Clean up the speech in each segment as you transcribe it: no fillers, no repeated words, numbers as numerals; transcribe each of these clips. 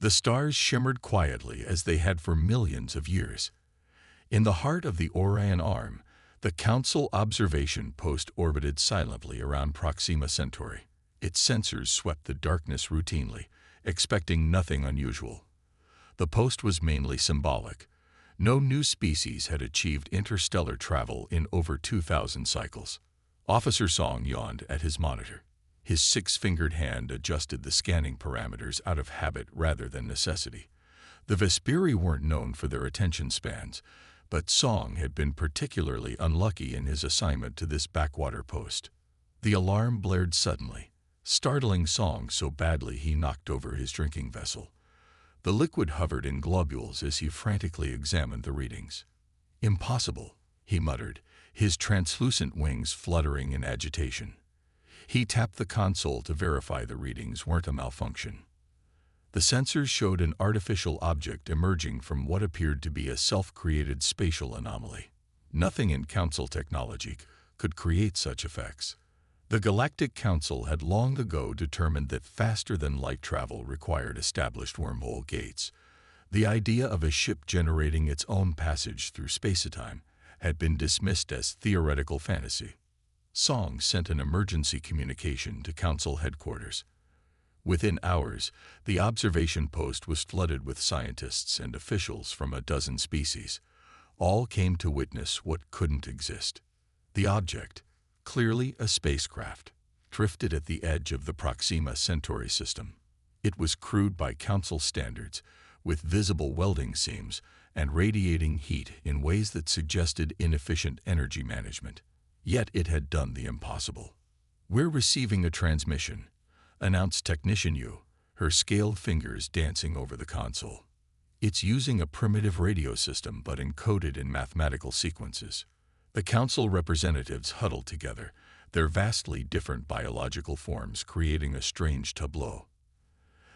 The stars shimmered quietly as they had for millions of years. In the heart of the Orion Arm, the Council observation post orbited silently around Proxima Centauri. Its sensors swept the darkness routinely, expecting nothing unusual. The post was mainly symbolic. No new species had achieved interstellar travel in over 2,000 cycles. Officer Song yawned at his monitor. His six-fingered hand adjusted the scanning parameters out of habit rather than necessity. The Vesperi weren't known for their attention spans, but Song had been particularly unlucky in his assignment to this backwater post. The alarm blared suddenly, startling Song so badly he knocked over his drinking vessel. The liquid hovered in globules as he frantically examined the readings. "Impossible," he muttered, his translucent wings fluttering in agitation. He tapped the console to verify the readings weren't a malfunction. The sensors showed an artificial object emerging from what appeared to be a self-created spatial anomaly. Nothing in Council technology could create such effects. The Galactic Council had long ago determined that faster-than-light travel required established wormhole gates. The idea of a ship generating its own passage through space-time had been dismissed as theoretical fantasy. Song sent an emergency communication to Council headquarters. Within hours, the observation post was flooded with scientists and officials from a dozen species. All came to witness what couldn't exist. The object, clearly a spacecraft, drifted at the edge of the Proxima Centauri system. It was crude by Council standards, with visible welding seams and radiating heat in ways that suggested inefficient energy management. Yet it had done the impossible. "We're receiving a transmission," announced Technician Yu, her scaled fingers dancing over the console. "It's using a primitive radio system but encoded in mathematical sequences." The Council representatives huddled together, their vastly different biological forms creating a strange tableau.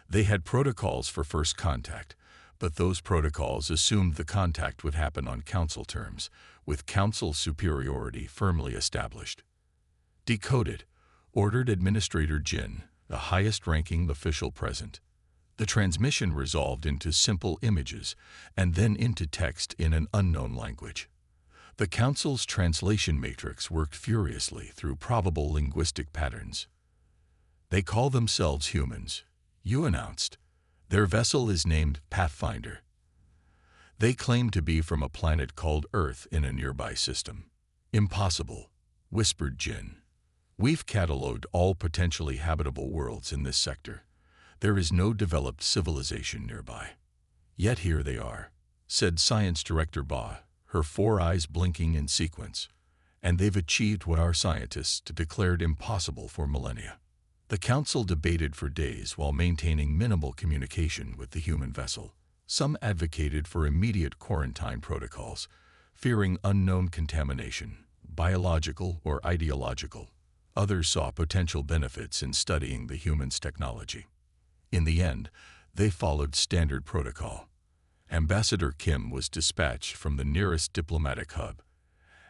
They had protocols for first contact, but those protocols assumed the contact would happen on Council terms, with Council superiority firmly established. "Decoded," ordered Administrator Jin, the highest-ranking official present. The transmission resolved into simple images and then into text in an unknown language. The Council's translation matrix worked furiously through probable linguistic patterns. "They call themselves humans," Yu announced. "Their vessel is named Pathfinder. They claim to be from a planet called Earth in a nearby system." "Impossible," whispered Jin. "We've catalogued all potentially habitable worlds in this sector. There is no developed civilization nearby." "Yet here they are," said Science Director Ba, her four eyes blinking in sequence. "And they've achieved what our scientists declared impossible for millennia." The Council debated for days while maintaining minimal communication with the human vessel. Some advocated for immediate quarantine protocols, fearing unknown contamination, biological or ideological. Others saw potential benefits in studying the human's technology. In the end, they followed standard protocol. Ambassador Kim was dispatched from the nearest diplomatic hub.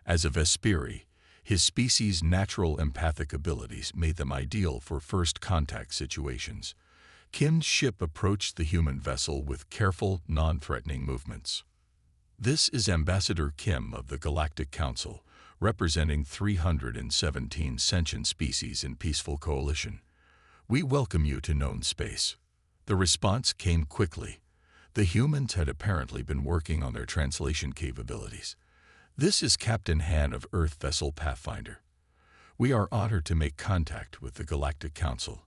As a Vesperi, his species' natural empathic abilities made them ideal for first contact situations. Kim's ship approached the human vessel with careful, non-threatening movements. "This is Ambassador Kim of the Galactic Council, representing 317 sentient species in peaceful coalition. We welcome you to known space." The response came quickly. The humans had apparently been working on their translation capabilities. "This is Captain Han of Earth Vessel Pathfinder. We are honored to make contact with the Galactic Council.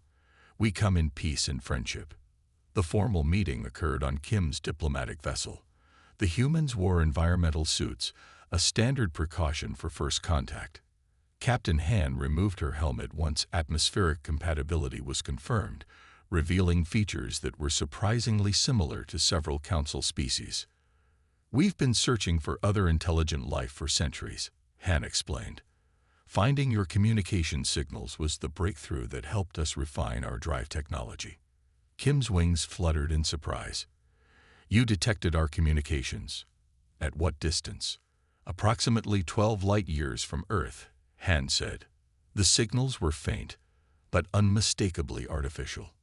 We come in peace and friendship." The formal meeting occurred on Kim's diplomatic vessel. The humans wore environmental suits, a standard precaution for first contact. Captain Han removed her helmet once atmospheric compatibility was confirmed, revealing features that were surprisingly similar to several Council species. "We've been searching for other intelligent life for centuries," Han explained. "Finding your communication signals was the breakthrough that helped us refine our drive technology." Kim's wings fluttered in surprise. "You detected our communications. At what distance?" "Approximately 12 light-years from Earth," Han said. The signals were faint, but unmistakably artificial.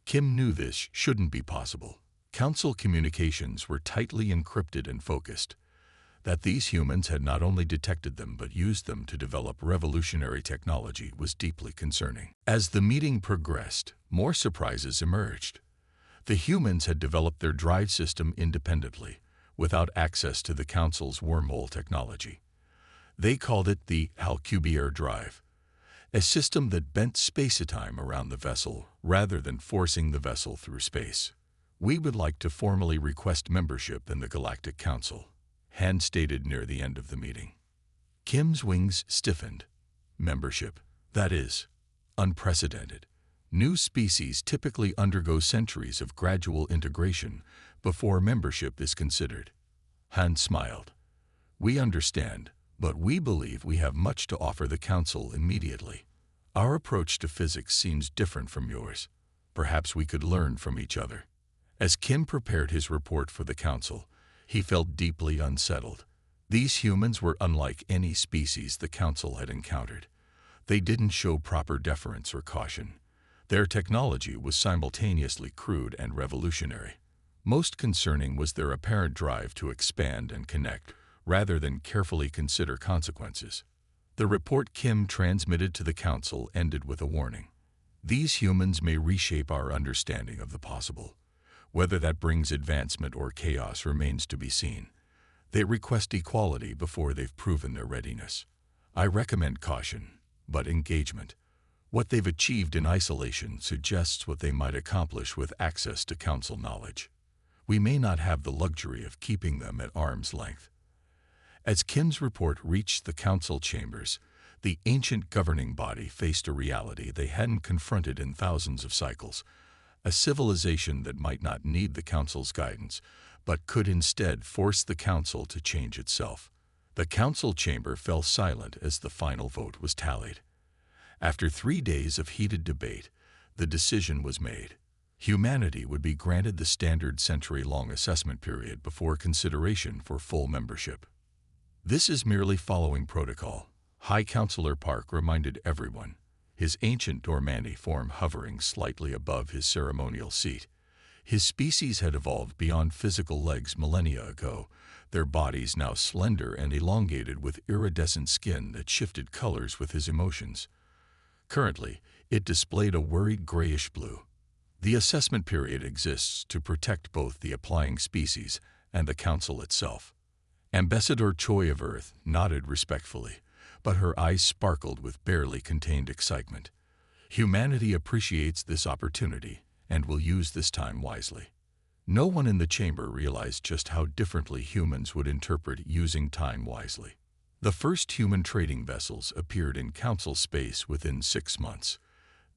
Kim knew this shouldn't be possible. Council communications were tightly encrypted and focused. That these humans had not only detected them but used them to develop revolutionary technology was deeply concerning. As the meeting progressed, more surprises emerged. The humans had developed their drive system independently, without access to the Council's wormhole technology. They called it the Alcubierre drive, a system that bent space-time around the vessel rather than forcing the vessel through space. "We would like to formally request membership in the Galactic Council," Han stated near the end of the meeting. Kim's wings stiffened. "Membership? That is unprecedented. New species typically undergo centuries of gradual integration before membership is considered." Han smiled. "We understand, but we believe we have much to offer the Council immediately. Our approach to physics seems different from yours. Perhaps we could learn from each other." As Kim prepared his report for the Council, he felt deeply unsettled. These humans were unlike any species the Council had encountered. They didn't show proper deference or caution. Their technology was simultaneously crude and revolutionary. Most concerning was their apparent drive to expand and connect, rather than carefully consider consequences. The report Kim transmitted to the Council ended with a warning. "These humans may reshape our understanding of the possible. Whether that brings advancement or chaos remains to be seen. They request equality before they've proven their readiness. I recommend caution, but engagement. What they've achieved in isolation suggests what they might accomplish with access to Council knowledge. We may not have the luxury of keeping them at arm's length." As Kim's report reached the Council chambers, the ancient governing body faced a reality they hadn't confronted in thousands of cycles, a civilization that might not need the Council's guidance, but could instead force the Council to change itself. The Council chamber fell silent as the final vote was tallied. After 3 days of heated debate, the decision was made. Humanity would be granted the standard century-long assessment period before consideration for full membership. "This is merely following protocol," High Counselor Park reminded everyone, his ancient Dormani form hovering slightly above his ceremonial seat. His species had evolved beyond physical legs millennia ago, their bodies now slender and elongated with iridescent skin that shifted colors with his emotions. Currently, it displayed a worried grayish blue. The assessment period exists to protect both the applying species and the Council itself. Ambassador Choi of Earth nodded respectfully, but her eyes sparkled with barely contained excitement. "Humanity appreciates this opportunity and will use this time wisely." No one in the chamber realized just how differently humans would interpret using time wisely. The first human trading vessels appeared in Council space within 6 months.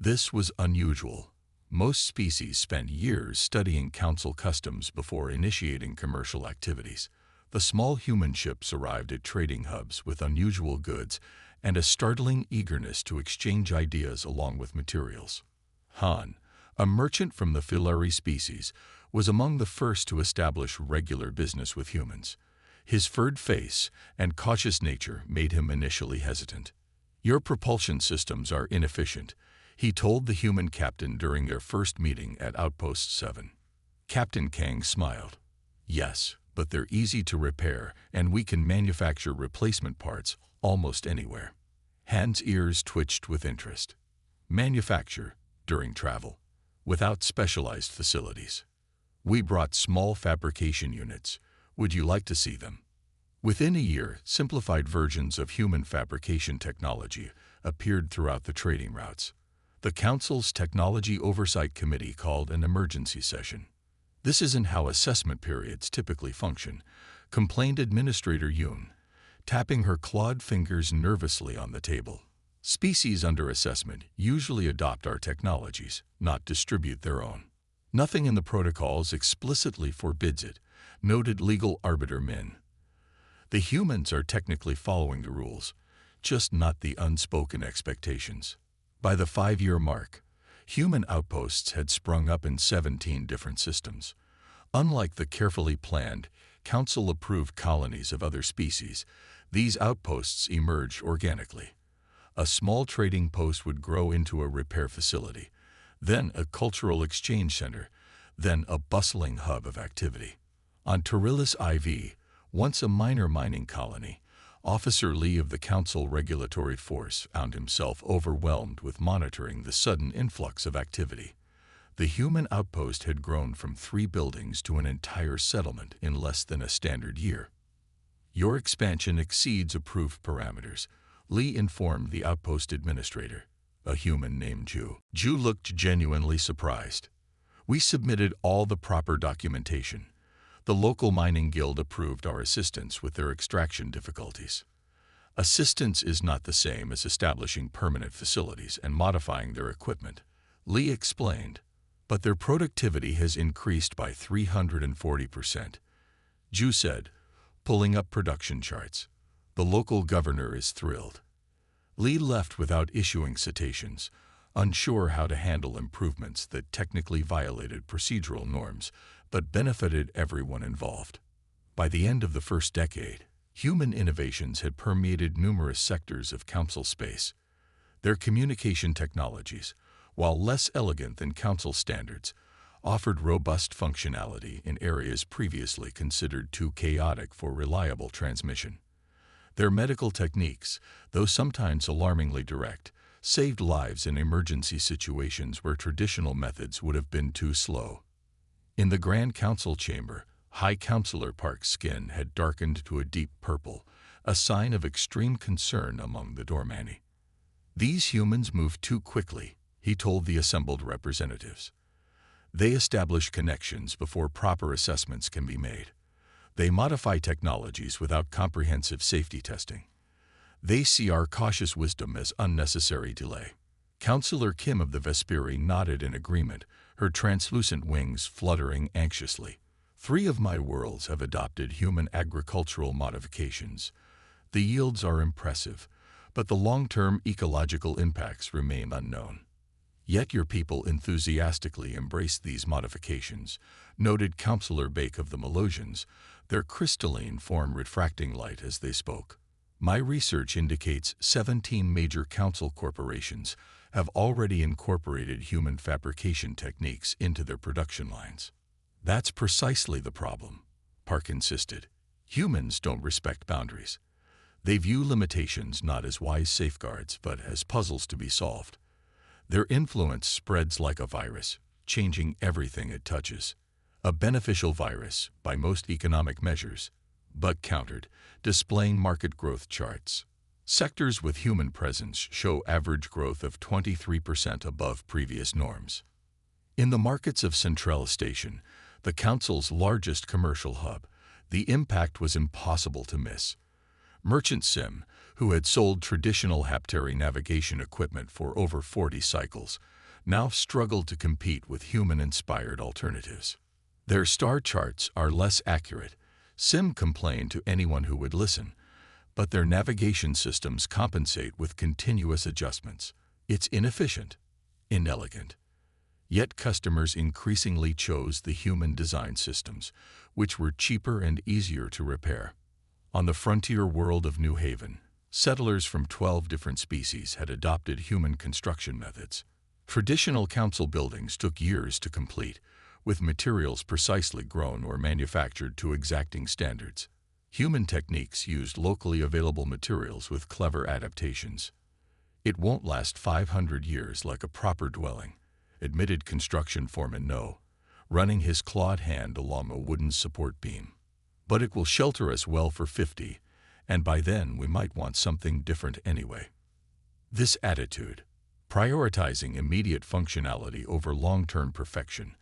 This was unusual. Most species spent years studying Council customs before initiating commercial activities. The small human ships arrived at trading hubs with unusual goods and a startling eagerness to exchange ideas along with materials. Han, a merchant from the Filari species, was among the first to establish regular business with humans. His furred face and cautious nature made him initially hesitant. "Your propulsion systems are inefficient," he told the human captain during their first meeting at Outpost 7. Captain Kang smiled. "Yes, but they're easy to repair, and we can manufacture replacement parts almost anywhere." Han's ears twitched with interest. "Manufacture during travel, without specialized facilities. We brought small fabrication units. Would you like to see them?" Within a year, simplified versions of human fabrication technology appeared throughout the trading routes. The Council's Technology Oversight Committee called an emergency session. "This isn't how assessment periods typically function," complained Administrator Yoon, tapping her clawed fingers nervously on the table. "Species under assessment usually adopt our technologies, not distribute their own. Nothing in the protocols explicitly forbids it," noted legal arbiter Min. "The humans are technically following the rules, just not the unspoken expectations." By the 5-year mark, human outposts had sprung up in 17 different systems. Unlike the carefully planned, Council-approved colonies of other species, these outposts emerged organically. A small trading post would grow into a repair facility, then a cultural exchange center, then a bustling hub of activity. On Taurilus IV, once a minor mining colony, Officer Lee of the Council Regulatory Force found himself overwhelmed with monitoring the sudden influx of activity. The human outpost had grown from 3 buildings to an entire settlement in less than a standard year. "Your expansion exceeds approved parameters," Lee informed the outpost administrator, a human named Ju. Ju looked genuinely surprised. "We submitted all the proper documentation. The local mining guild approved our assistance with their extraction difficulties." Assistance is not the same as establishing permanent facilities and modifying their equipment, Lee explained, but their productivity has increased by 340%. Ju said, pulling up production charts. The local governor is thrilled. Lee left without issuing citations, unsure how to handle improvements that technically violated procedural norms but benefited everyone involved. By the end of the first decade, human innovations had permeated numerous sectors of council space. Their communication technologies, while less elegant than council standards, offered robust functionality in areas previously considered too chaotic for reliable transmission. Their medical techniques, though sometimes alarmingly direct, saved lives in emergency situations where traditional methods would have been too slow. In the Grand Council chamber, High Councilor Park's skin had darkened to a deep purple, a sign of extreme concern among the Dormani. "These humans move too quickly," he told the assembled representatives. "They establish connections before proper assessments can be made. They modify technologies without comprehensive safety testing. They see our cautious wisdom as unnecessary delay." Councillor Kim of the Vesperi nodded in agreement, her translucent wings fluttering anxiously. "3 of my worlds have adopted human agricultural modifications. The yields are impressive, but the long-term ecological impacts remain unknown. Yet your people enthusiastically embrace these modifications," noted Councillor Bake of the Melosians, their crystalline form refracting light as they spoke. "My research indicates 17 major council corporations have already incorporated human fabrication techniques into their production lines." "That's precisely the problem," Park insisted. "Humans don't respect boundaries. They view limitations not as wise safeguards, but as puzzles to be solved. Their influence spreads like a virus, changing everything it touches. A beneficial virus, by most economic measures," Buck countered, displaying market growth charts. "Sectors with human presence show average growth of 23% above previous norms. In the markets of Centrella Station, the Council's largest commercial hub, the impact was impossible to miss. Merchant Sim, who had sold traditional hapteri navigation equipment for over 40 cycles, now struggled to compete with human-inspired alternatives. Their star charts are less accurate, Sim complained to anyone who would listen, but their navigation systems compensate with continuous adjustments. It's inefficient, inelegant. Yet customers increasingly chose the human-designed systems, which were cheaper and easier to repair. On the frontier world of New Haven, settlers from 12 different species had adopted human construction methods. Traditional council buildings took years to complete, with materials precisely grown or manufactured to exacting standards. Human techniques used locally available materials with clever adaptations. "It won't last 500 years like a proper dwelling," admitted construction foreman No, running his clawed hand along a wooden support beam. "But it will shelter us well for 50, and by then we might want something different anyway." This attitude, prioritizing immediate functionality over long-term perfection,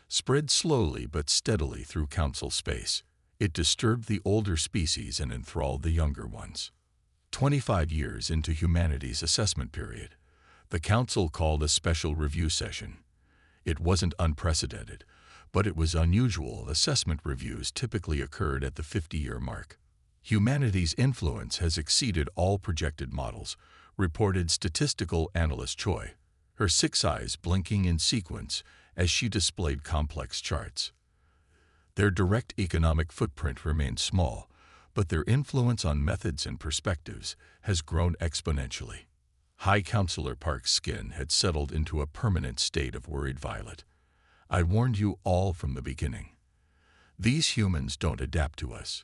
spread slowly but steadily through council space. It disturbed the older species and enthralled the younger ones. 25 years into humanity's assessment period, the council called a special review session. It wasn't unprecedented, but it was unusual. Assessment reviews typically occurred at the 50-year mark. "Humanity's influence has exceeded all projected models," reported statistical analyst Choi, her 6 eyes blinking in sequence as she displayed complex charts. Their direct economic footprint remained small, but their influence on methods and perspectives has grown exponentially. High Councilor Park's skin had settled into a permanent state of worried violet. I warned you all from the beginning. These humans don't adapt to us.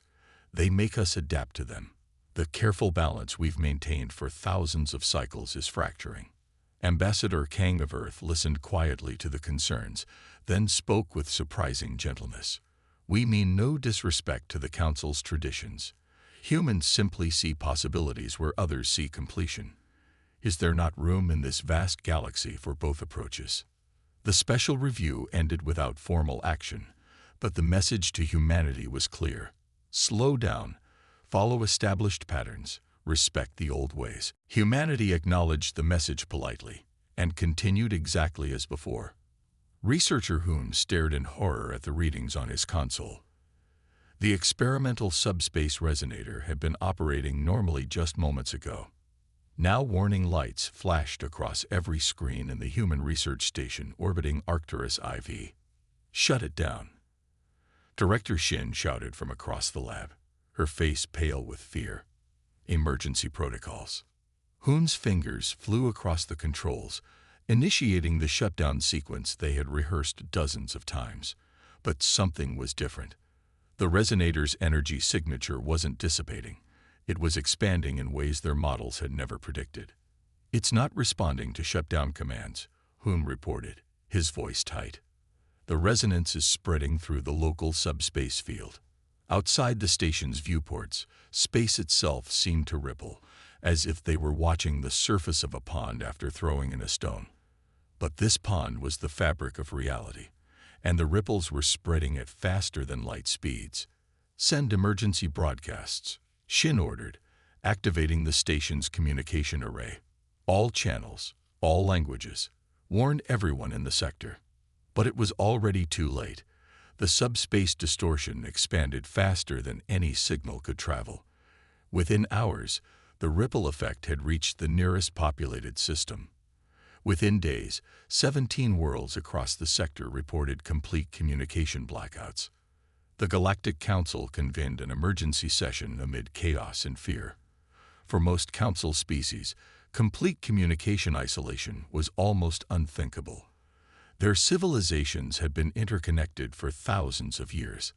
They make us adapt to them. The careful balance we've maintained for thousands of cycles is fracturing." Ambassador Kang of Earth listened quietly to the concerns, then spoke with surprising gentleness. "We mean no disrespect to the Council's traditions. Humans simply see possibilities where others see completion. Is there not room in this vast galaxy for both approaches?" The special review ended without formal action, but the message to humanity was clear. Slow down, follow established patterns, respect the old ways. Humanity acknowledged the message politely and continued exactly as before. Researcher Hoon stared in horror at the readings on his console. The experimental subspace resonator had been operating normally just moments ago. Now warning lights flashed across every screen in the human research station orbiting Arcturus IV. "Shut it down," Director Shin shouted from across the lab, her face pale with fear. "Emergency protocols." Hoon's fingers flew across the controls, initiating the shutdown sequence they had rehearsed dozens of times. But something was different. The resonator's energy signature wasn't dissipating. It was expanding in ways their models had never predicted. "It's not responding to shutdown commands," Hoon reported, his voice tight. "The resonance is spreading through the local subspace field." Outside the station's viewports, space itself seemed to ripple, as if they were watching the surface of a pond after throwing in a stone. But this pond was the fabric of reality, and the ripples were spreading at faster than light speeds. "Send emergency broadcasts," Shin ordered, activating the station's communication array. "All channels, all languages. Warn everyone in the sector." But it was already too late. The subspace distortion expanded faster than any signal could travel. Within hours, the ripple effect had reached the nearest populated system. Within days, 17 worlds across the sector reported complete communication blackouts. The Galactic Council convened an emergency session amid chaos and fear. For most Council species, complete communication isolation was almost unthinkable. Their civilizations had been interconnected for thousands of years.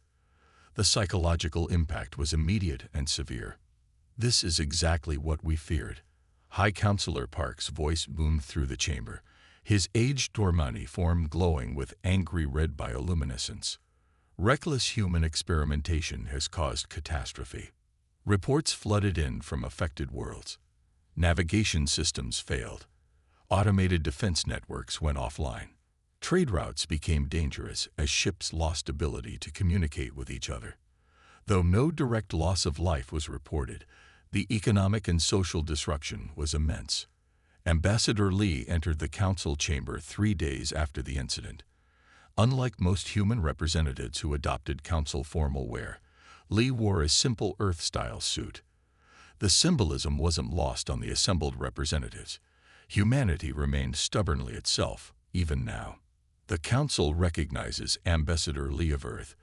The psychological impact was immediate and severe. "This is exactly what we feared." High Counselor Park's voice boomed through the chamber, his aged Dormani form glowing with angry red bioluminescence. "Reckless human experimentation has caused catastrophe." Reports flooded in from affected worlds. Navigation systems failed. Automated defense networks went offline. Trade routes became dangerous as ships lost ability to communicate with each other. Though no direct loss of life was reported, the economic and social disruption was immense. Ambassador Lee entered the council chamber 3 days after the incident. Unlike most human representatives who adopted council formal wear, Lee wore a simple Earth-style suit. The symbolism wasn't lost on the assembled representatives. Humanity remained stubbornly itself, even now. "The Council recognizes Ambassador Lee of Earth,"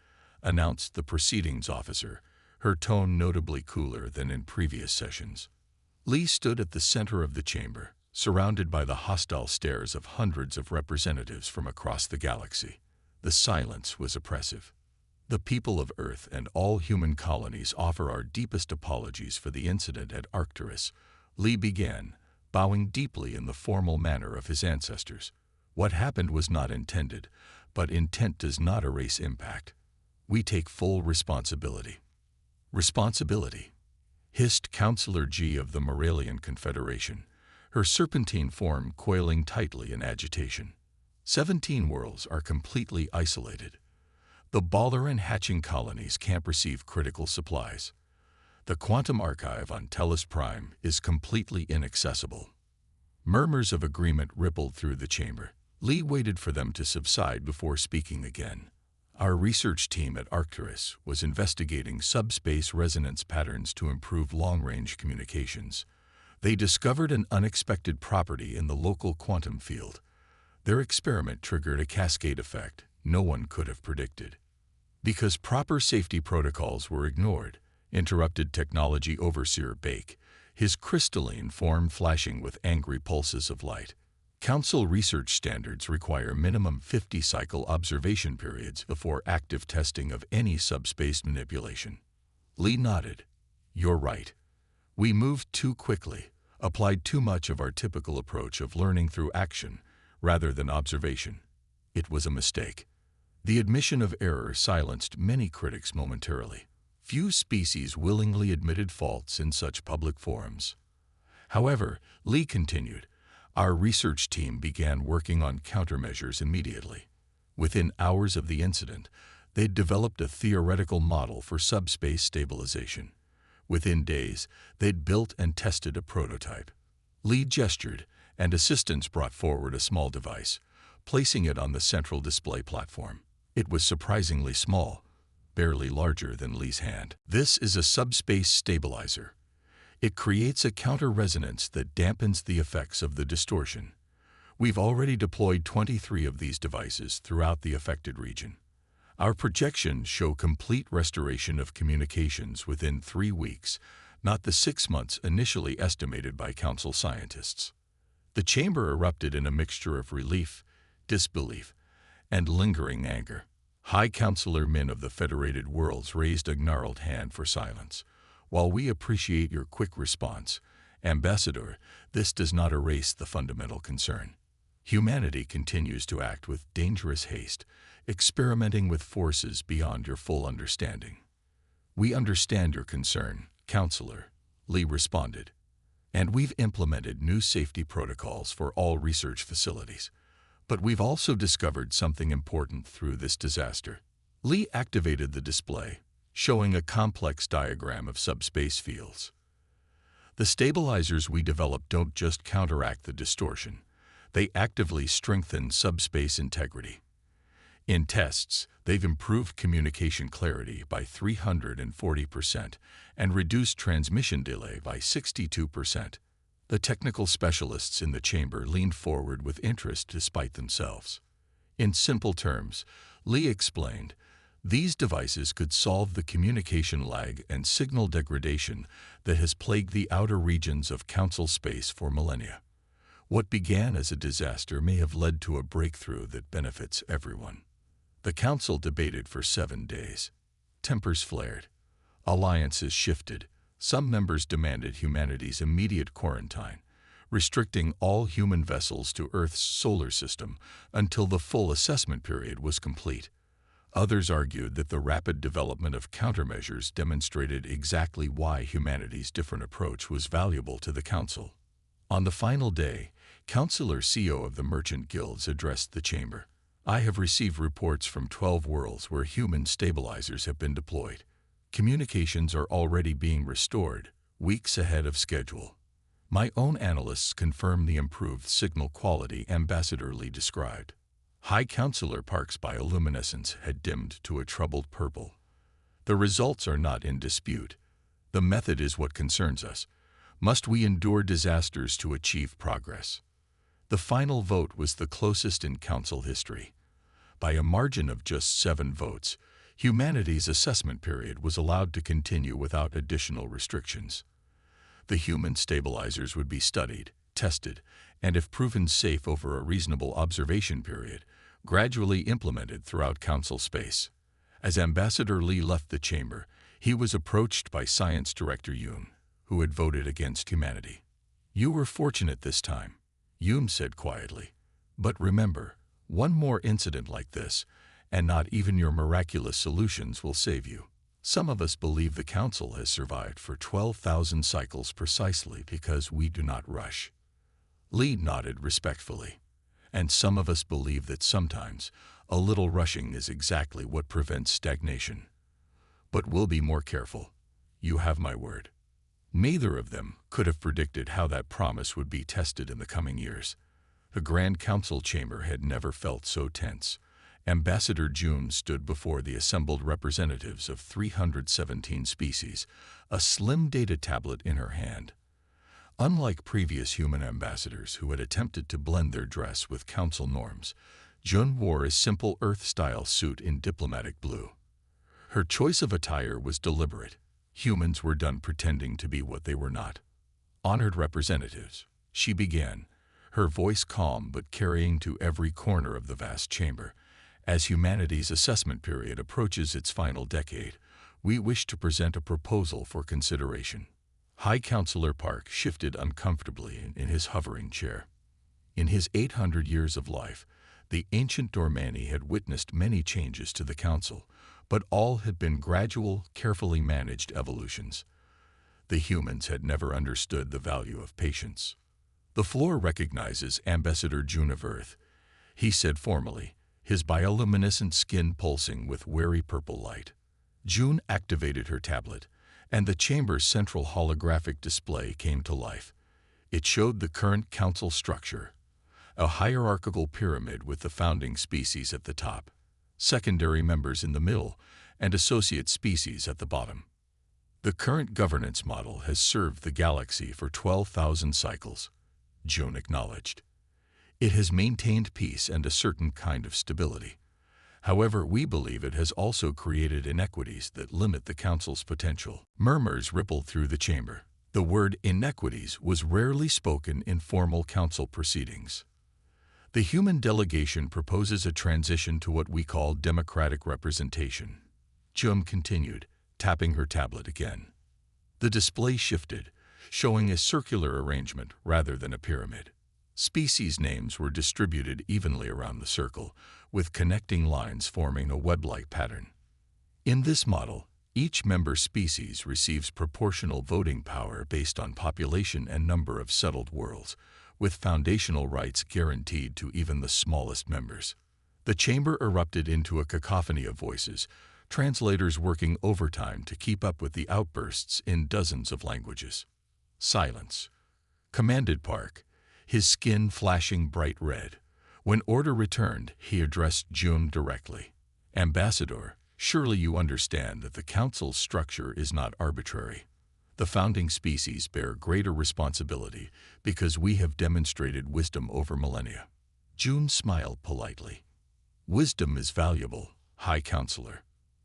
announced the proceedings officer, her tone notably cooler than in previous sessions. Lee stood at the center of the chamber, surrounded by the hostile stares of hundreds of representatives from across the galaxy. The silence was oppressive. "The people of Earth and all human colonies offer our deepest apologies for the incident at Arcturus," Lee began, bowing deeply in the formal manner of his ancestors. "What happened was not intended, but intent does not erase impact. We take full responsibility." "Responsibility," hissed Counselor G of the Moralian Confederation, her serpentine form coiling tightly in agitation. 17 worlds are completely isolated. The Ballaran hatching colonies can't receive critical supplies. The quantum archive on Tellus Prime is completely inaccessible. Murmurs of agreement rippled through the chamber. Lee waited for them to subside before speaking again. "Our research team at Arcturus was investigating subspace resonance patterns to improve long-range communications. They discovered an unexpected property in the local quantum field. Their experiment triggered a cascade effect no one could have predicted." "Because proper safety protocols were ignored," interrupted Technology Overseer Bake, his crystalline form flashing with angry pulses of light. Council research standards require minimum 50-cycle observation periods before active testing of any subspace manipulation. Lee nodded. You're right. We moved too quickly, applied too much of our typical approach of learning through action rather than observation. It was a mistake. The admission of error silenced many critics momentarily. Few species willingly admitted faults in such public forums. However, Lee continued, our research team began working on countermeasures immediately. Within hours of the incident, they'd developed a theoretical model for subspace stabilization. Within days, they'd built and tested a prototype. Lee gestured, and assistants brought forward a small device, placing it on the central display platform. It was surprisingly small, barely larger than Lee's hand. This is a subspace stabilizer. It creates a counter-resonance that dampens the effects of the distortion. We've already deployed 23 of these devices throughout the affected region. Our projections show complete restoration of communications within 3 weeks, not the 6 months initially estimated by Council scientists. The chamber erupted in a mixture of relief, disbelief, and lingering anger. High Counselor Min of the Federated Worlds raised a gnarled hand for silence. While we appreciate your quick response, Ambassador, this does not erase the fundamental concern. Humanity continues to act with dangerous haste, experimenting with forces beyond your full understanding. We understand your concern, Counselor, Lee responded, and we've implemented new safety protocols for all research facilities. But we've also discovered something important through this disaster. Lee activated the display, showing a complex diagram of subspace fields. The stabilizers we developed don't just counteract the distortion, they actively strengthen subspace integrity. In tests, they've improved communication clarity by 340% and reduced transmission delay by 62%. The technical specialists in the chamber leaned forward with interest despite themselves. In simple terms, Lee explained, these devices could solve the communication lag and signal degradation that has plagued the outer regions of Council space for millennia. What began as a disaster may have led to a breakthrough that benefits everyone. The Council debated for 7 days. Tempers flared. Alliances shifted. Some members demanded humanity's immediate quarantine, restricting all human vessels to Earth's solar system until the full assessment period was complete. Others argued that the rapid development of countermeasures demonstrated exactly why humanity's different approach was valuable to the Council. On the final day, Counselor CEO of the Merchant Guilds addressed the chamber. I have received reports from 12 worlds where human stabilizers have been deployed. Communications are already being restored, weeks ahead of schedule. My own analysts confirm the improved signal quality Ambassador Lee described. High Counselor Park's bioluminescence had dimmed to a troubled purple. The results are not in dispute. The method is what concerns us. Must we endure disasters to achieve progress? The final vote was the closest in Council history. By a margin of just 7 votes, humanity's assessment period was allowed to continue without additional restrictions. The human stabilizers would be studied, tested, and if proven safe over a reasonable observation period, gradually implemented throughout Council space. As Ambassador Lee left the chamber, he was approached by Science Director Yoon, who had voted against humanity. You were fortunate this time, Yoon said quietly. But remember, one more incident like this, and not even your miraculous solutions will save you. Some of us believe the Council has survived for 12,000 cycles precisely because we do not rush. Lee nodded respectfully. And some of us believe that sometimes a little rushing is exactly what prevents stagnation. But we'll be more careful. You have my word. Neither of them could have predicted how that promise would be tested in the coming years. The Grand Council chamber had never felt so tense. Ambassador June stood before the assembled representatives of 317 species, a slim data tablet in her hand. Unlike previous human ambassadors who had attempted to blend their dress with Council norms, June wore a simple Earth-style suit in diplomatic blue. Her choice of attire was deliberate. Humans were done pretending to be what they were not. Honored representatives, she began, her voice calm but carrying to every corner of the vast chamber. As humanity's assessment period approaches its final decade, we wish to present a proposal for consideration. High Counselor Park shifted uncomfortably in his hovering chair. In his 800 years of life, the ancient Dormani had witnessed many changes to the Council, but all had been gradual, carefully managed evolutions. The humans had never understood the value of patience. "The floor recognizes Ambassador June of Earth," he said formally, his bioluminescent skin pulsing with wary purple light. June activated her tablet, and the chamber's central holographic display came to life. It showed the current council structure, a hierarchical pyramid with the founding species at the top, secondary members in the middle, and associate species at the bottom. "The current governance model has served the galaxy for 12,000 cycles," June acknowledged. "It has maintained peace and a certain kind of stability. However, we believe it has also created inequities that limit the Council's potential." Murmurs rippled through the chamber. The word inequities was rarely spoken in formal Council proceedings. "The human delegation proposes a transition to what we call democratic representation," June continued, tapping her tablet again. The display shifted, showing a circular arrangement rather than a pyramid. Species names were distributed evenly around the circle, with connecting lines forming a web-like pattern. In this model, each member species receives proportional voting power based on population and number of settled worlds, with foundational rights guaranteed to even the smallest members. The chamber erupted into a cacophony of voices, translators working overtime to keep up with the outbursts in dozens of languages. "Silence," commanded Park, his skin flashing bright red. When order returned, he addressed June directly. "Ambassador, surely you understand that the Council's structure is not arbitrary. The founding species bear greater responsibility because we have demonstrated wisdom over millennia." June smiled politely. "Wisdom is valuable, High Counselor,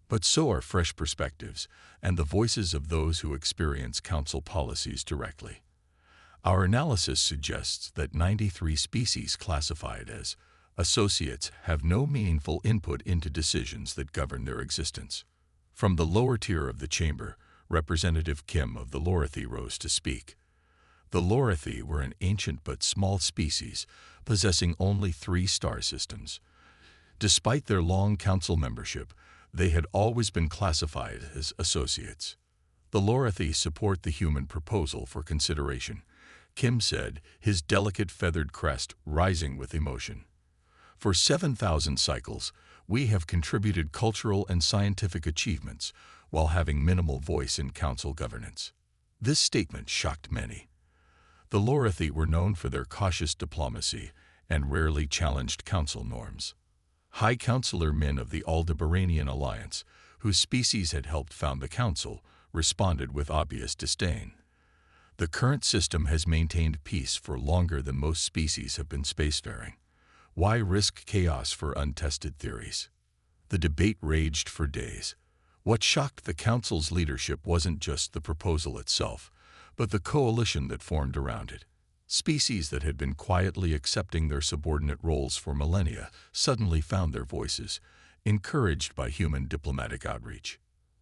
but so are fresh perspectives and the voices of those who experience Council policies directly. Our analysis suggests that 93 species classified as associates have no meaningful input into decisions that govern their existence." From the lower tier of the chamber, Representative Kim of the Lorathi rose to speak. The Lorathi were an ancient but small species, possessing only 3 star systems. Despite their long council membership, they had always been classified as associates. "The Lorathi support the human proposal for consideration," Kim said, his delicate feathered crest rising with emotion. "For 7,000 cycles, we have contributed cultural and scientific achievements while having minimal voice in council governance." This statement shocked many. The Lorathi were known for their cautious diplomacy and rarely challenged council norms. High Counselor Min of the Aldebaranian Alliance, whose species had helped found the council, responded with obvious disdain. "The current system has maintained peace for longer than most species have been spacefaring. Why risk chaos for untested theories?" The debate raged for days. What shocked the Council's leadership wasn't just the proposal itself, but the coalition that formed around it. Species that had been quietly accepting their subordinate roles for millennia suddenly found their voices, encouraged by human diplomatic outreach.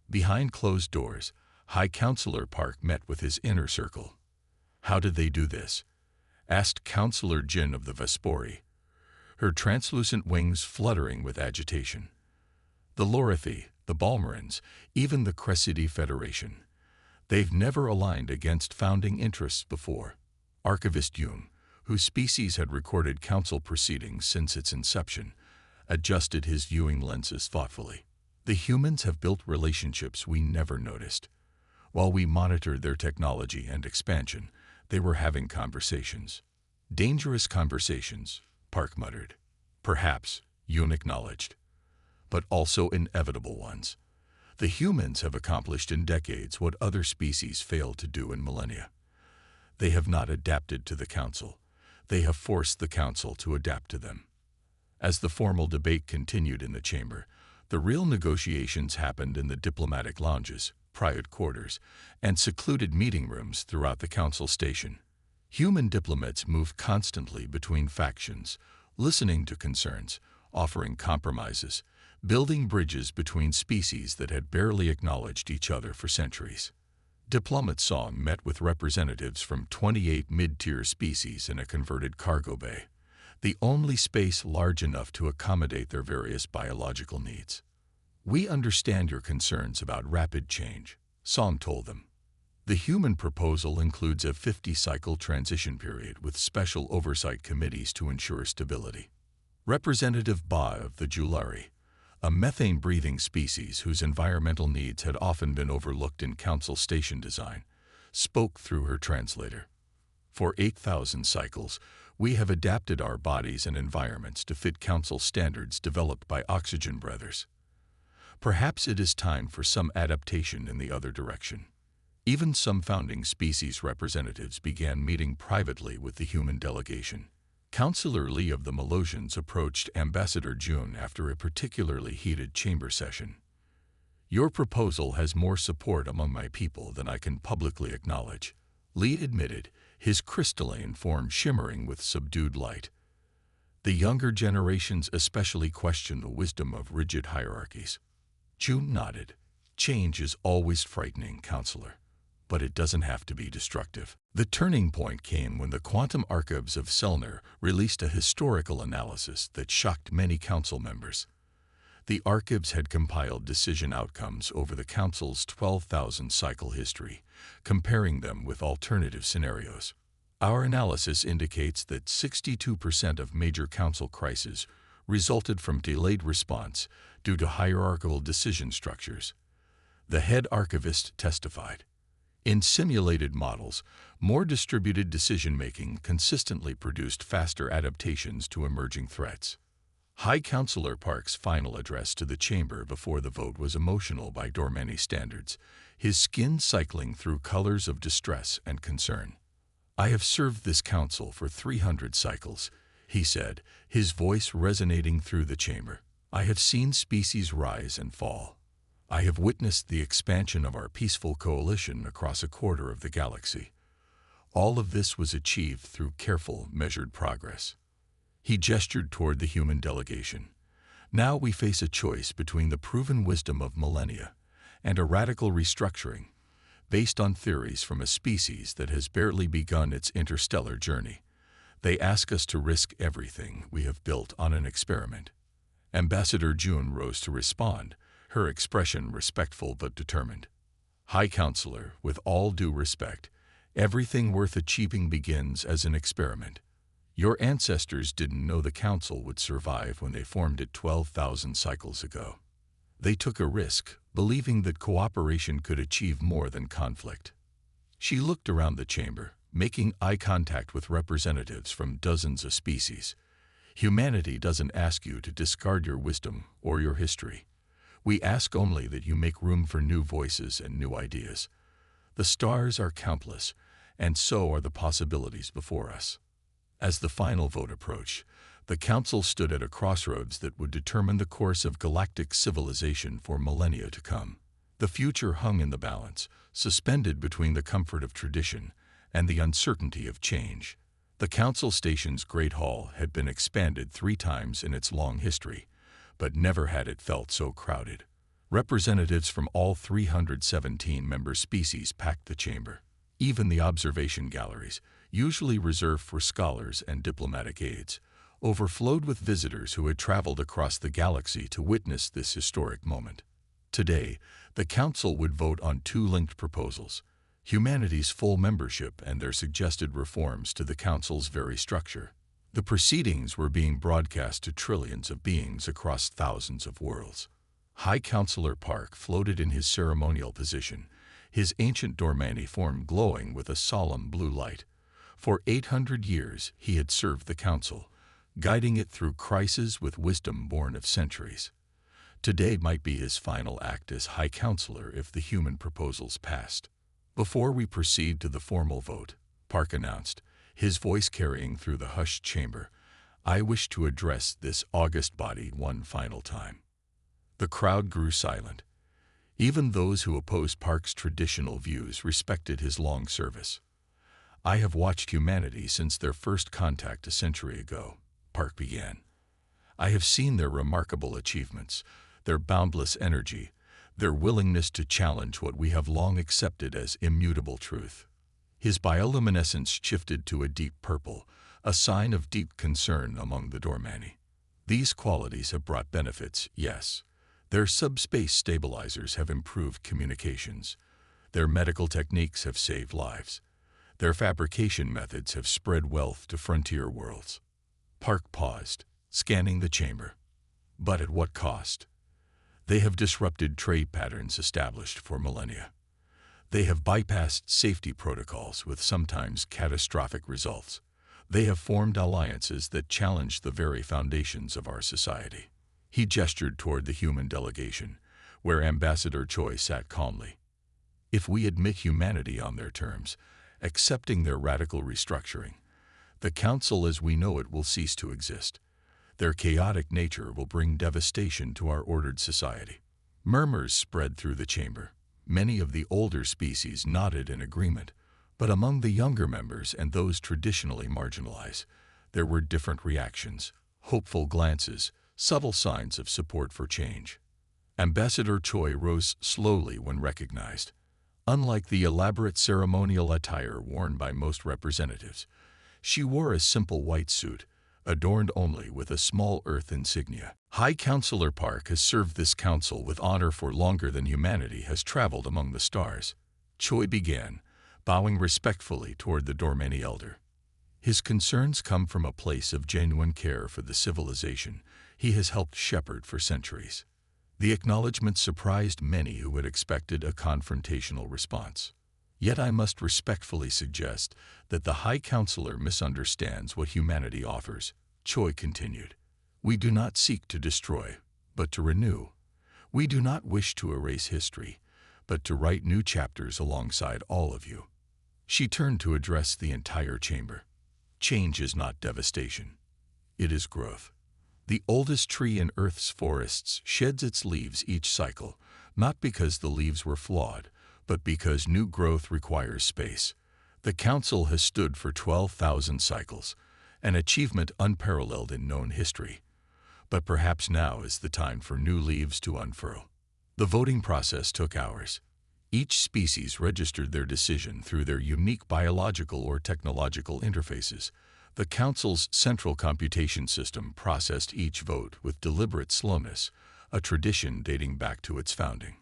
Behind closed doors, High Counselor Park met with his inner circle. "How did they do this?" asked Counselor Jin of the Vespori, her translucent wings fluttering with agitation. "The Lorathi, the Balmerins, even the Cressidi Federation. They've never aligned against founding interests before." Archivist Yoon, whose species had recorded council proceedings since its inception, adjusted his viewing lenses thoughtfully. "The humans have built relationships we never noticed. While we monitored their technology and expansion, they were having conversations." "Dangerous conversations," Park muttered. "Perhaps," Yoon acknowledged, "but also inevitable ones. The humans have accomplished in decades what other species failed to do in millennia. They have not adapted to the Council. They have forced the Council to adapt to them." As the formal debate continued in the chamber, the real negotiations happened in the diplomatic lounges, private quarters, and secluded meeting rooms throughout the Council station. Human diplomats moved constantly between factions, listening to concerns, offering compromises, building bridges between species that had barely acknowledged each other for centuries. Diplomat Song met with representatives from 28 mid-tier species in a converted cargo bay, the only space large enough to accommodate their various biological needs. "We understand your concerns about rapid change," Song told them. "The human proposal includes a 50-cycle transition period with special oversight committees to ensure stability." Representative Ba of the Julari, a methane-breathing species whose environmental needs had often been overlooked in Council station design, spoke through her translator. "For 8,000 cycles, we have adapted our bodies and environments to fit Council standards developed by Oxygen Brothers. Perhaps it is time for some adaptation in the other direction." Even some founding species representatives began meeting privately with the human delegation. Councillor Lee of the Melosians approached Ambassador Jun after a particularly heated chamber session. "Your proposal has more support among my people than I can publicly acknowledge," Lee admitted, his crystalline form shimmering with subdued light. "The younger generations especially question the wisdom of rigid hierarchies." Jun nodded. "Change is always frightening, Counselor, but it doesn't have to be destructive." The turning point came when the Quantum Archives of Selner released a historical analysis that shocked many Council members. The archives had compiled decision outcomes over the Council's 12,000-cycle history, comparing them with alternative scenarios. "Our analysis indicates that 62% of major Council crises resulted from delayed response due to hierarchical decision structures," the head archivist testified. "In simulated models, more distributed decision-making consistently produced faster adaptations to emerging threats." High Councillor Park's final address to the chamber before the vote was emotional by Dormani standards, his skin cycling through colors of distress and concern. "I have served this council for 300 cycles," he said, his voice resonating through the chamber. "I have seen species rise and fall. I have witnessed the expansion of our peaceful coalition across a quarter of the galaxy. All of this was achieved through careful, measured progress." He gestured toward the human delegation. "Now we face a choice between the proven wisdom of millennia and a radical restructuring based on theories from a species that has barely begun its interstellar journey. They ask us to risk everything we have built on an experiment." Ambassador Jun rose to respond, her expression respectful but determined. "High Counselor, with all due respect, everything worth achieving begins as an experiment. Your ancestors didn't know the Council would survive when they formed it 12,000 cycles ago. They took a risk, believing that cooperation could achieve more than conflict." She looked around the chamber, making eye contact with representatives from dozens of species. "Humanity doesn't ask you to discard your wisdom or your history. We ask only that you make room for new voices and new ideas. The stars are countless, and so are the possibilities before us." As the final vote approached, the Council stood at a crossroads that would determine the course of galactic civilization for millennia to come. The future hung in the balance, suspended between the comfort of tradition and the uncertainty of change. The Council Station's Great Hall had been expanded 3 times in its long history, but never had it felt so crowded. Representatives from all 317 member species packed the chamber. Even the observation galleries, usually reserved for scholars and diplomatic aides, overflowed with visitors who had traveled across the galaxy to witness this historic moment. Today, the Council would vote on 2 linked proposals: humanity's full membership and their suggested reforms to the Council's very structure. The proceedings were being broadcast to trillions of beings across thousands of worlds. High Counselor Park floated in his ceremonial position, his ancient Dormani form glowing with a solemn blue light. For 800 years he had served the Council, guiding it through crises with wisdom born of centuries. Today might be his final act as High Counselor if the human proposals passed. "Before we proceed to the formal vote," Park announced, his voice carrying through the hushed chamber, "I wish to address this august body one final time." The crowd grew silent. Even those who opposed Park's traditional views respected his long service. I have watched humanity since their first contact a century ago, Park began. I have seen their remarkable achievements, their boundless energy, their willingness to challenge what we have long accepted as immutable truth. His bioluminescence shifted to a deep purple, a sign of deep concern among the Dormani. These qualities have brought benefits, yes. Their subspace stabilizers have improved communications. Their medical techniques have saved lives. Their fabrication methods have spread wealth to frontier worlds. Park paused, scanning the chamber. But at what cost? They have disrupted trade patterns established for millennia. They have bypassed safety protocols with sometimes catastrophic results. They have formed alliances that challenge the very foundations of our society. He gestured toward the human delegation, where Ambassador Choi sat calmly. If we admit humanity on their terms, accepting their radical restructuring, the Council as we know it will cease to exist. Their chaotic nature will bring devastation to our ordered society. Murmurs spread through the chamber. Many of the older species nodded in agreement, but among the younger members and those traditionally marginalized, there were different reactions, hopeful glances, subtle signs of support for change. Ambassador Choi rose slowly when recognized. Unlike the elaborate ceremonial attire worn by most representatives, she wore a simple white suit, adorned only with a small earth insignia. High Counselor Park has served this council with honor for longer than humanity has traveled among the stars. Choi began, bowing respectfully toward the Dormani elder. His concerns come from a place of genuine care for the civilization he has helped shepherd for centuries. The acknowledgement surprised many who had expected a confrontational response. Yet I must respectfully suggest that the High Counselor misunderstands what humanity offers. Choi continued. We do not seek to destroy, but to renew. We do not wish to erase history, but to write new chapters alongside all of you. She turned to address the entire chamber. Change is not devastation. It is growth. The oldest tree in Earth's forests sheds its leaves each cycle, not because the leaves were flawed, but because new growth requires space. The Council has stood for 12,000 cycles, an achievement unparalleled in known history. But perhaps now is the time for new leaves to unfurl. The voting process took hours. Each species registered their decision through their unique biological or technological interfaces. The Council's central computation system processed each vote with deliberate slowness, a tradition dating back to its founding.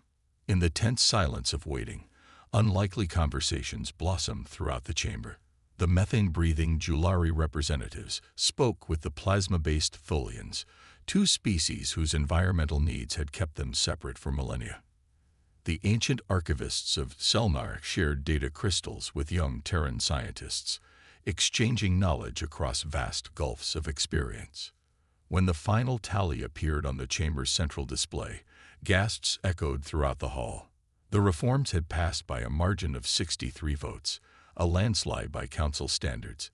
In the tense silence of waiting, unlikely conversations blossomed throughout the chamber. The methane-breathing Julari representatives spoke with the plasma-based Tholians, two species whose environmental needs had kept them separate for millennia. The ancient archivists of Selnar shared data crystals with young Terran scientists, exchanging knowledge across vast gulfs of experience. When the final tally appeared on the chamber's central display, gasps echoed throughout the hall. The reforms had passed by a margin of 63 votes, a landslide by Council standards.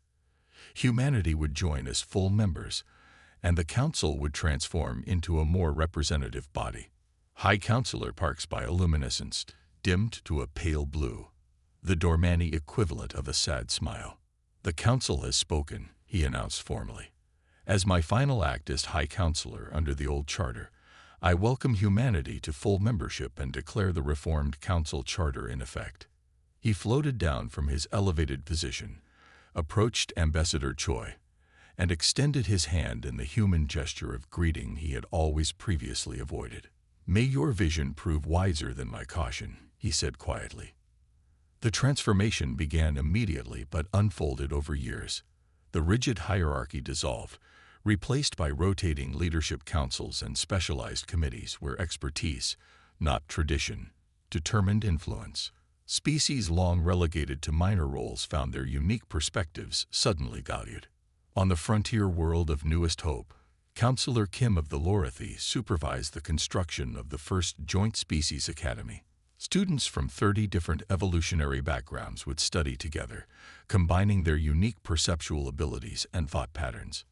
Humanity would join as full members, and the Council would transform into a more representative body. High Counselor Park's bioluminescence dimmed to a pale blue, the Dormani equivalent of a sad smile. The Council has spoken, he announced formally. As my final act as High Counselor under the old charter, I welcome humanity to full membership and declare the reformed Council Charter in effect. He floated down from his elevated position, approached Ambassador Choi, and extended his hand in the human gesture of greeting he had always previously avoided. May your vision prove wiser than my caution, he said quietly. The transformation began immediately but unfolded over years. The rigid hierarchy dissolved, replaced by rotating leadership councils and specialized committees where expertise, not tradition, determined influence. Species long relegated to minor roles found their unique perspectives suddenly valued. On the frontier world of Newest Hope, Counselor Kim of the Lorathi supervised the construction of the first Joint Species Academy. Students from 30 different evolutionary backgrounds would study together, combining their unique perceptual abilities and thought patterns.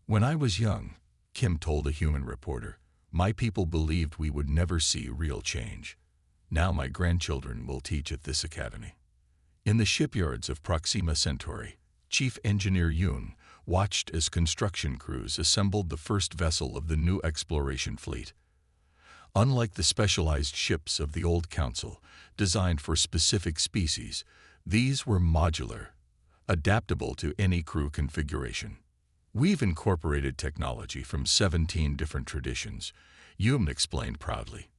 When I was young, Kim told a human reporter, my people believed we would never see real change. Now my grandchildren will teach at this academy. In the shipyards of Proxima Centauri, Chief Engineer Yoon watched as construction crews assembled the first vessel of the new exploration fleet. Unlike the specialized ships of the old Council, designed for specific species, these were modular, adaptable to any crew configuration. "We've incorporated technology from 17 different traditions," Yoon explained proudly.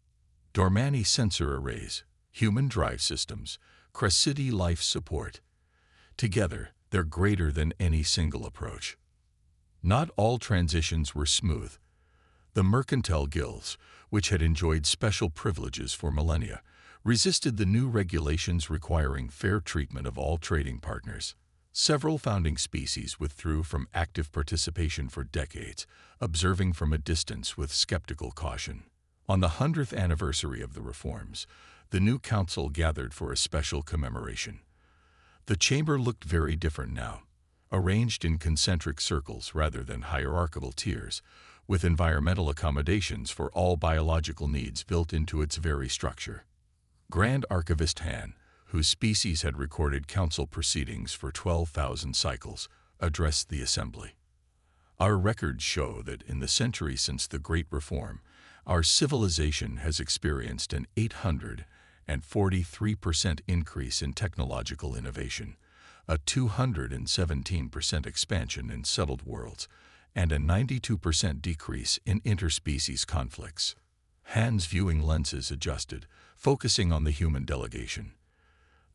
Dormani sensor arrays, human drive systems, Cresciti life support. Together, they're greater than any single approach. Not all transitions were smooth. The mercantile guilds, which had enjoyed special privileges for millennia, resisted the new regulations requiring fair treatment of all trading partners. Several founding species withdrew from active participation for decades, observing from a distance with skeptical caution. On the 100th anniversary of the reforms, the new council gathered for a special commemoration. The chamber looked very different now, arranged in concentric circles rather than hierarchical tiers, with environmental accommodations for all biological needs built into its very structure. Grand Archivist Han, whose species had recorded council proceedings for 12,000 cycles, addressed the assembly. "Our records show that in the century since the Great Reform, our civilization has experienced an 843% increase in technological innovation, a 217% expansion in settled worlds, and a 92% decrease in interspecies conflicts." Han's viewing lenses adjusted, focusing on the human delegation.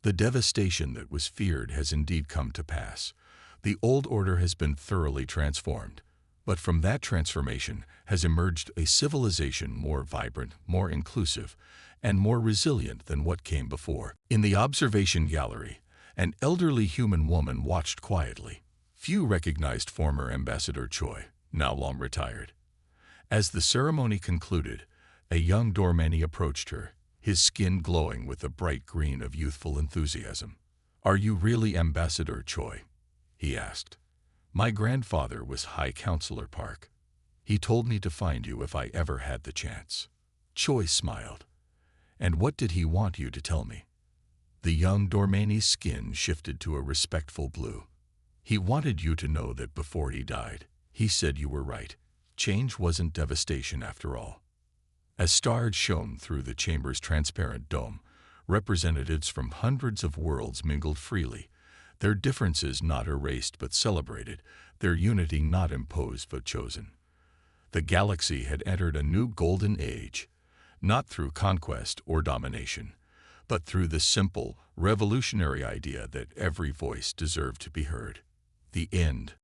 The devastation that was feared has indeed come to pass. The old order has been thoroughly transformed, but from that transformation has emerged a civilization more vibrant, more inclusive, and more resilient than what came before. In the observation gallery, an elderly human woman watched quietly. Few recognized former Ambassador Choi, now long retired. As the ceremony concluded, a young Dormani approached her, his skin glowing with the bright green of youthful enthusiasm. "Are you really Ambassador Choi?" he asked. "My grandfather was High Counselor Park. He told me to find you if I ever had the chance." Choi smiled. "And what did he want you to tell me?" The young Dormani's skin shifted to a respectful blue. "He wanted you to know that before he died, he said you were right. Change wasn't devastation after all." As stars shone through the chamber's transparent dome, representatives from hundreds of worlds mingled freely, their differences not erased but celebrated, their unity not imposed but chosen. The galaxy had entered a new golden age, not through conquest or domination, but through the simple, revolutionary idea that every voice deserved to be heard. The end.